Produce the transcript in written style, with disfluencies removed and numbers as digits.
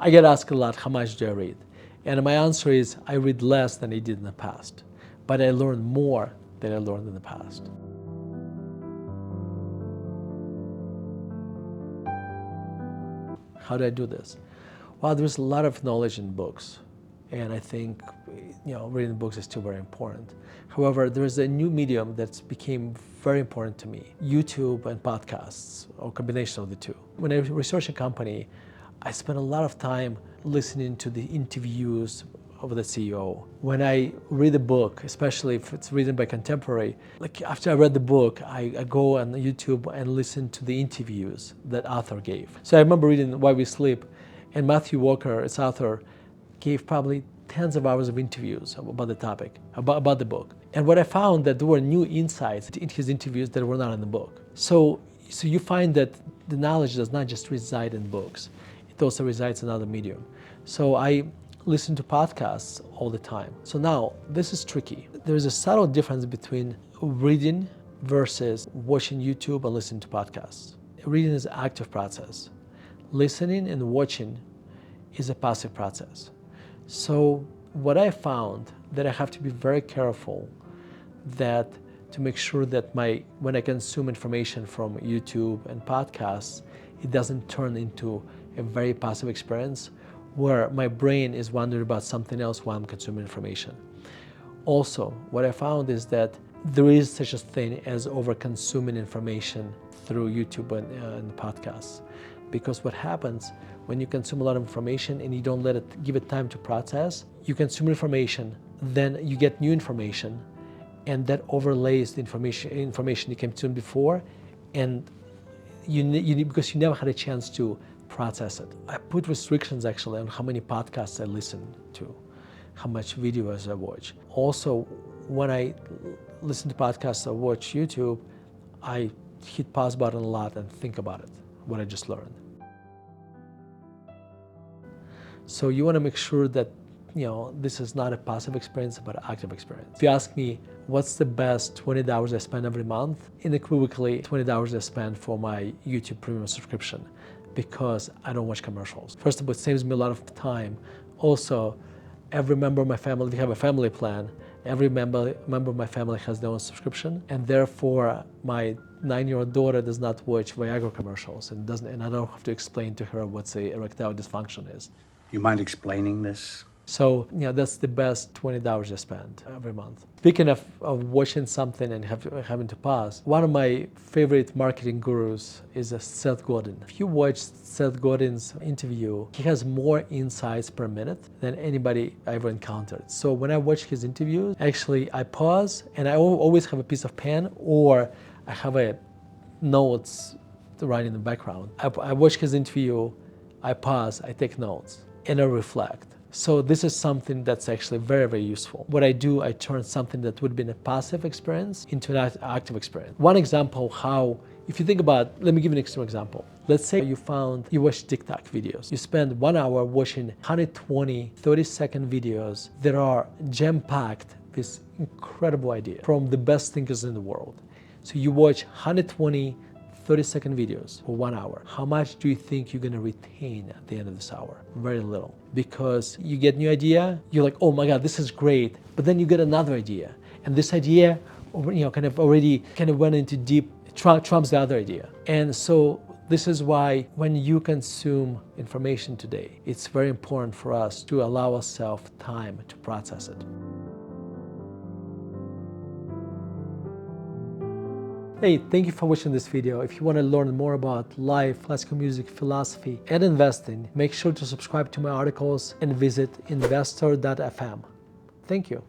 I get asked a lot, how much do I read? And my answer is, I read less than I did in the past, but I learn more than I learned in the past. How do I do this? Well, there's a lot of knowledge in books, and I think reading books is still very important. However, there's a new medium that's became very important to me, YouTube and podcasts, or combination of the two. When I research a company, I spend a lot of time listening to the interviews of the CEO. When I read a book, especially if it's written by contemporary, like after I read the book, I go on YouTube and listen to the interviews that author gave. So I remember reading Why We Sleep, and Matthew Walker, its author, gave probably tens of hours of interviews about the topic, about the book. And what I found that there were new insights in his interviews that were not in the book. So you find that the knowledge does not just reside in books, it also resides in other medium. So I listen to podcasts all the time. So now, this is tricky. There's a subtle difference between reading versus watching YouTube and listening to podcasts. Reading is an active process. Listening and watching is a passive process. So what I found that I have to be very careful that to make sure that when I consume information from YouTube and podcasts, it doesn't turn into a very passive experience where my brain is wondering about something else while I'm consuming information. Also, what I found is that there is such a thing as over-consuming information through YouTube and podcasts. Because what happens when you consume a lot of information and you don't give it time to process, you consume information, then you get new information, and that overlays the information you consumed before, and because you never had a chance to process it. I put restrictions actually on how many podcasts I listen to, how much videos I watch. Also, when I listen to podcasts or watch YouTube, I hit pause button a lot and think about it, what I just learned. So you want to make sure that this is not a passive experience, but an active experience. If you ask me, what's the best $20 I spend every month? Unequivocally, $20 I spend for my YouTube Premium subscription, because I don't watch commercials. First of all, it saves me a lot of time. Also, every member of my family, we have a family plan, every member of my family has their own subscription, and therefore my 9-year-old daughter does not watch Viagra commercials, and I don't have to explain to her what erectile dysfunction is. You mind explaining this? So, that's the best $20 I spend every month. Speaking of watching something and having to pause, one of my favorite marketing gurus is Seth Godin. If you watch Seth Godin's interview, he has more insights per minute than anybody I ever encountered. So when I watch his interviews, actually I pause, and I always have a piece of pen, or I have a notes to write in the background. I watch his interview, I pause, I take notes, and I reflect. So this is something that's actually very, very useful. What I do, I turn something that would have been a passive experience into an active experience. One example how, if you think about, let me give you an extreme example. Let's say you watch TikTok videos. You spend 1 hour watching 120 30-second videos that are jam-packed with incredible ideas from the best thinkers in the world. So you watch 120 30-second videos for 1 hour. How much do you think you're going to retain at the end of this hour? Very little. Because you get new idea, you're like, oh my God, this is great. But then you get another idea. And this idea, kind of went into deep, trumps the other idea. And so this is why when you consume information today, it's very important for us to allow ourselves time to process it. Hey, thank you for watching this video. If you want to learn more about life, classical music, philosophy, and investing, make sure to subscribe to my articles and visit investor.fm. Thank you.